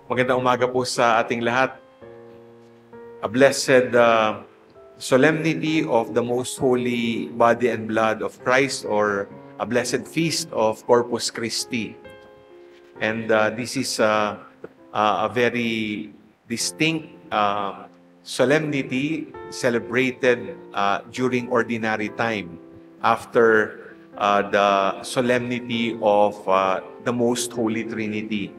Magandang umaga po sa ating lahat. A blessed solemnity of the most holy body and blood of Christ, or a blessed feast of Corpus Christi. And this is a very distinct solemnity celebrated during ordinary time after the solemnity of the Most Holy Trinity.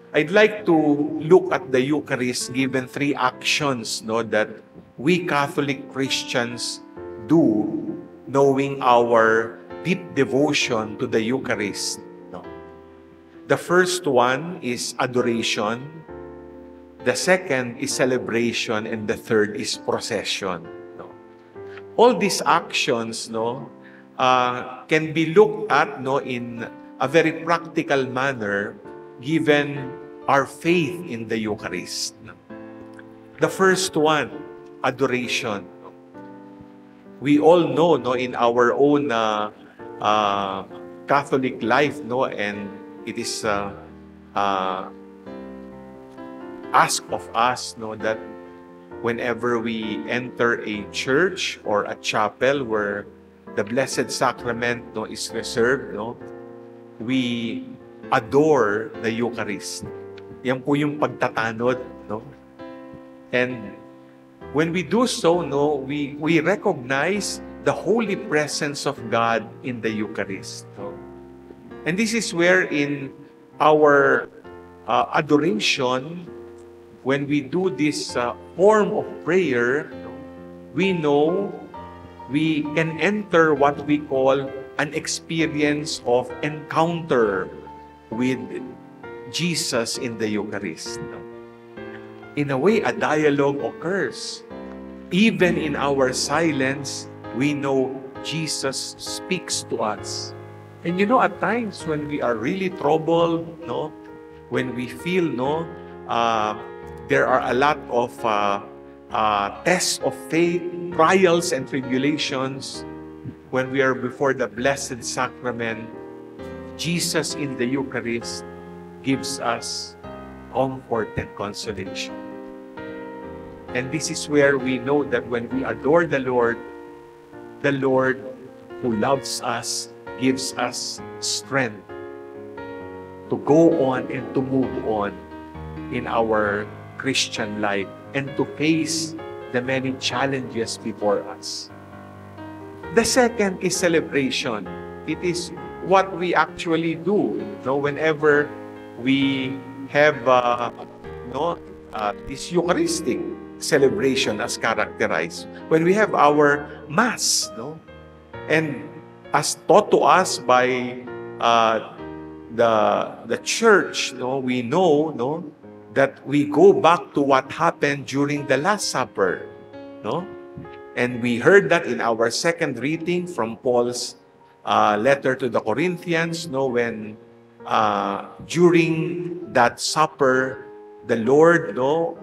I'd like to look at the Eucharist given three actions that we Catholic Christians do, knowing our deep devotion to the Eucharist. The first one is adoration, the second is celebration, and the third is procession. All these actions can be looked at in a very practical manner given our faith in the Eucharist. The first one, adoration. We all know in our own Catholic life, and it is asked of us that whenever we enter a church or a chapel where the Blessed Sacrament is reserved, we adore the Eucharist. Yan po yung pagtatanod. And when we do so, we recognize the holy presence of God in the Eucharist. And this is where in our adoration, when we do this form of prayer, we know we can enter what we call an experience of encounter with Jesus in the Eucharist. In a way, a dialogue occurs. Even in our silence, we know Jesus speaks to us. And at times when we are really troubled, when we feel there are a lot of tests of faith, trials and tribulations, when we are before the Blessed Sacrament, Jesus in the Eucharist gives us comfort and consolation. And this is where we know that when we adore the Lord who loves us gives us strength to go on and to move on in our Christian life and to face the many challenges before us. The second is celebration. It is what we actually do whenever we have this Eucharistic celebration as characterized. When we have our Mass, and as taught to us by the Church, we know that we go back to what happened during the Last Supper. And we heard that in our second reading from Paul's letter to the Corinthians, when during that supper, the Lord,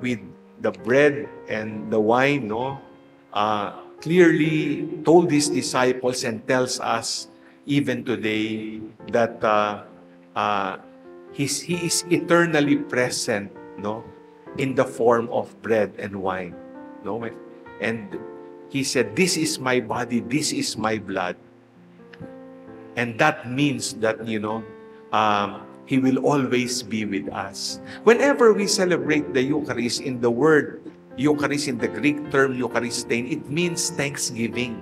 with the bread and the wine, clearly told His disciples and tells us even today that He is eternally present, in the form of bread and wine, And He said, "This is my body, this is my blood." And that means that, He will always be with us. Whenever we celebrate the Eucharist, in the word Eucharist, in the Greek term Eucharistein, it means thanksgiving.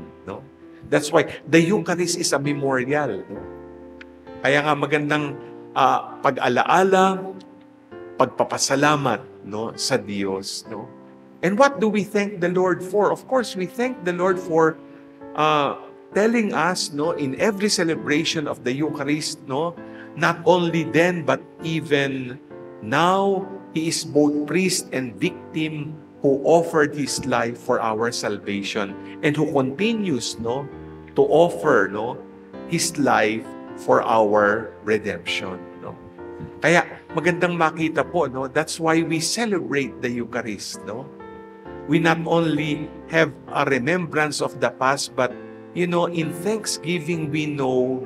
That's why the Eucharist is a memorial. Kaya nga magandang pag-alaala, pagpapasalamat sa Diyos. And what do we thank the Lord for? Of course, we thank the Lord for telling us in every celebration of the Eucharist, not only then but even now, He is both priest and victim who offered His life for our salvation and who continues to offer His life for our redemption. Kaya magandang makita po, that's why we celebrate the Eucharist. We not only have a remembrance of the past, but in thanksgiving we know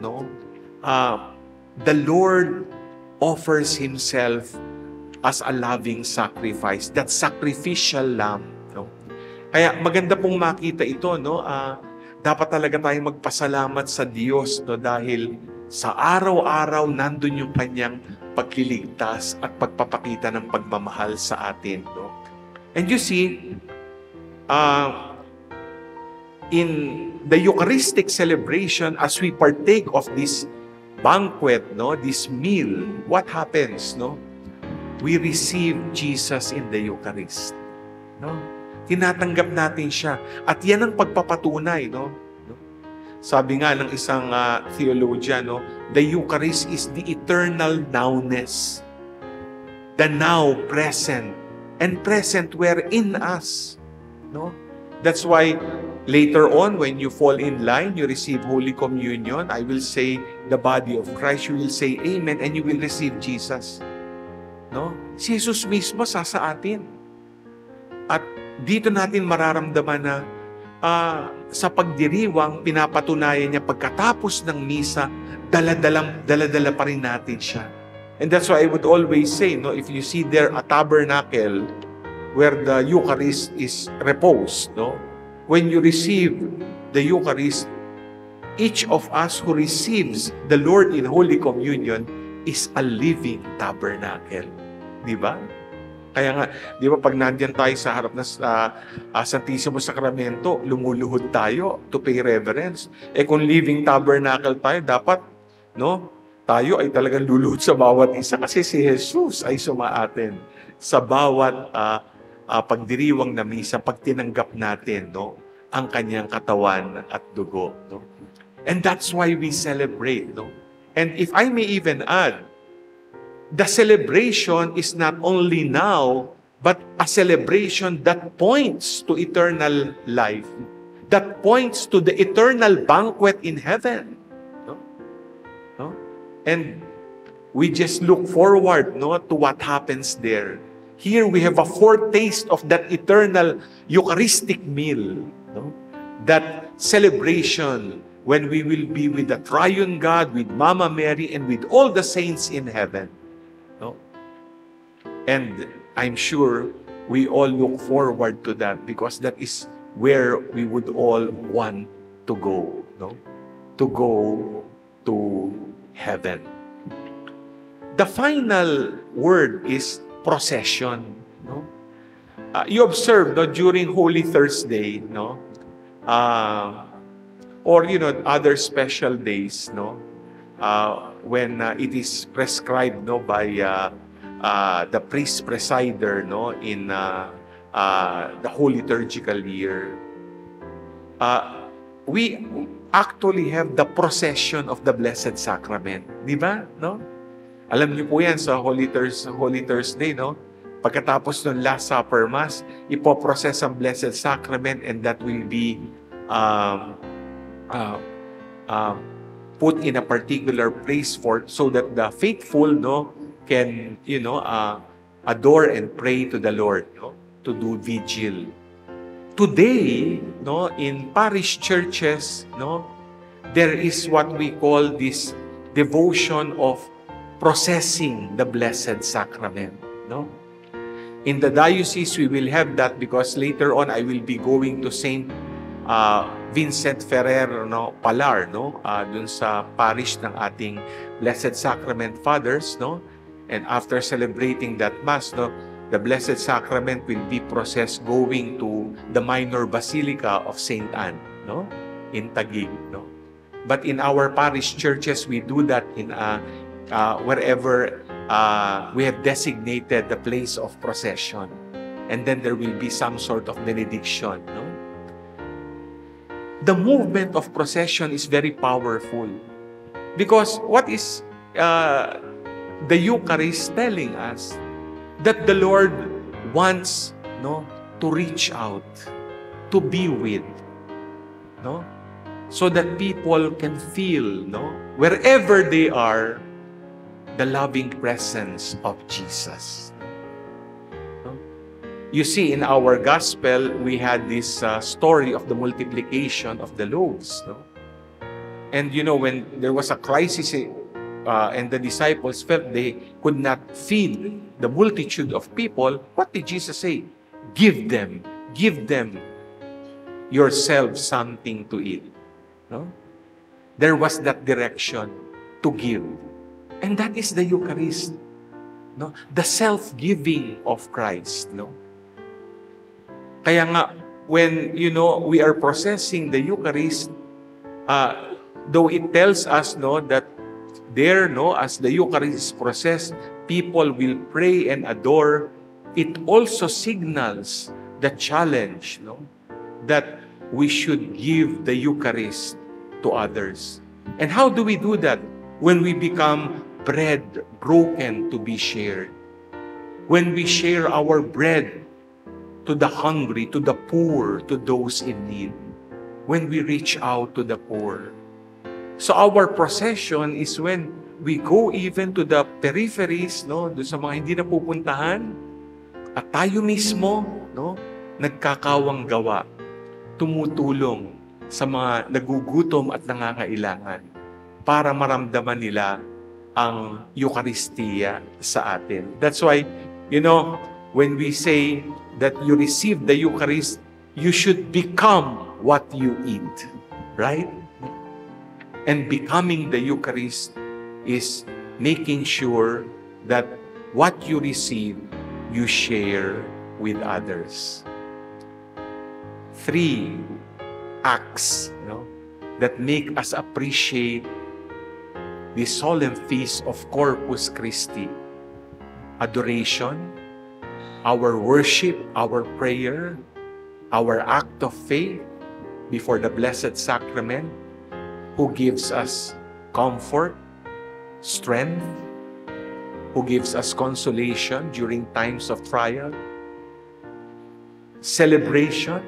the Lord offers Himself as a loving sacrifice, that sacrificial lamb. No? Kaya maganda pong makita ito, no? Dapat talaga tayong magpasalamat sa Diyos, no? Dahil sa araw-araw nandun yung kanyang pagliligtas at pagpapakita ng pagmamahal sa atin. No? And you see, in the Eucharistic celebration, as we partake of this banquet, no, this meal, what happens? No? We receive Jesus in the Eucharist. No? Tinatanggap natin siya. At yan ang pagpapatunay. No? Sabi nga ng isang theologian, no, the Eucharist is the eternal nowness. The now present. And present wherein us. No? That's why later on, when you fall in line, you receive Holy Communion, I will say the body of Christ, you will say Amen, and you will receive Jesus. No? Si Jesus mismo sa atin. At dito natin mararamdaman na sa pagdiriwang, pinapatunayan niya pagkatapos ng misa, dala-dala pa rin natin siya. And that's why I would always say, no, if you see there a tabernacle where the Eucharist is reposed, no, when you receive the Eucharist, each of us who receives the Lord in Holy Communion is a living tabernacle. Di ba? Kaya nga, di ba pag nandiyan tayo sa harap ng Santissimo Sacramento, lumuluhod tayo to pay reverence. Eh kung living tabernacle tayo, dapat, no, tayo ay talagang luluhod sa bawat isa kasi si Jesus ay sumaatin sa bawat pagdiriwang na misa, pag tinanggap natin, no, ang kanyang katawan at dugo. No? And that's why we celebrate. No? And if I may even add, the celebration is not only now, but a celebration that points to eternal life, that points to the eternal banquet in heaven. No? No? And we just look forward, no, to what happens there. Here we have a foretaste of that eternal Eucharistic meal, no? That celebration when we will be with the Triune God, with Mama Mary, and with all the saints in heaven. No? And I'm sure we all look forward to that because that is where we would all want to go. No? To go to heaven. The final word is procession. No? You observe, no, during Holy Thursday, no, or other special days, no, when it is prescribed, no, by the priest presider, no, in the whole liturgical year, we actually have the procession of the Blessed Sacrament, di ba? No? Alam niyo po yan sa Holy Thursday, no? Pagkatapos ng Last Supper Mass, ipoprocess ang Blessed Sacrament and that will be put in a particular place so that the faithful, no, can, adore and pray to the Lord, no, to do vigil. Today, no, in parish churches, no, there is what we call this devotion of processing the Blessed Sacrament, no? In the diocese, we will have that because later on, I will be going to Saint Vincent Ferrer, no, Palar, no, dun sa parish ng ating Blessed Sacrament Fathers, no? And after celebrating that Mass, no, the Blessed Sacrament will be processed going to the minor basilica of Saint Anne, no, in Taguig, no. But in our parish churches, we do that in wherever we have designated the place of procession, and then there will be some sort of benediction, no. The movement of procession is very powerful because what is the Eucharist telling us? That the Lord wants, no, to reach out, to be with, no, so that people can feel, no, wherever they are, the loving presence of Jesus. No? You see, in our gospel, we had this story of the multiplication of the loaves, no? And when there was a crisis and the disciples felt they could not feed the multitude of people, what did Jesus say? Give them yourselves something to eat. No? There was that direction to give. And that is the Eucharist. No? The self-giving of Christ. No? Kaya nga, when, we are processing the Eucharist, though it tells us, that there, as the Eucharist is processed, people will pray and adore, it also signals the challenge, that we should give the Eucharist to others. And how do we do that? When we become bread broken to be shared. When we share our bread to the hungry, to the poor, to those in need. When we reach out to the poor. So our procession is when we go even to the peripheries, doon sa mga hindi napupuntahan, at tayo mismo, nagkakawang gawa, tumutulong sa mga nagugutom at nangangailangan para maramdaman nila ang Eucharistia sa atin. That's why, when we say that you receive the Eucharist, you should become what you eat. Right? And becoming the Eucharist is making sure that what you receive, you share with others. 3 acts that make us appreciate the solemn feast of Corpus Christi. Adoration, our worship, our prayer, our act of faith before the Blessed Sacrament, who gives us comfort, strength, who gives us consolation during times of trial, celebration,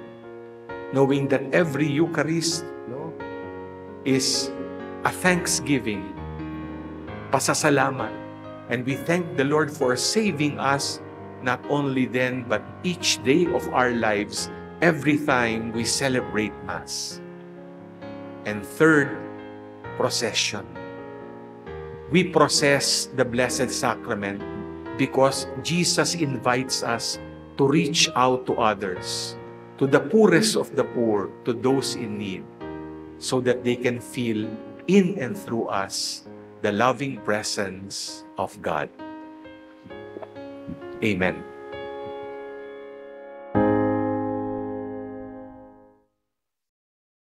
knowing that every Eucharist is a thanksgiving, pasasalamat, and we thank the Lord for saving us not only then but each day of our lives, every time we celebrate Mass. And third, procession. We process the Blessed Sacrament because Jesus invites us to reach out to others, to the poorest of the poor, to those in need, so that they can feel in and through us the loving presence of God. Amen.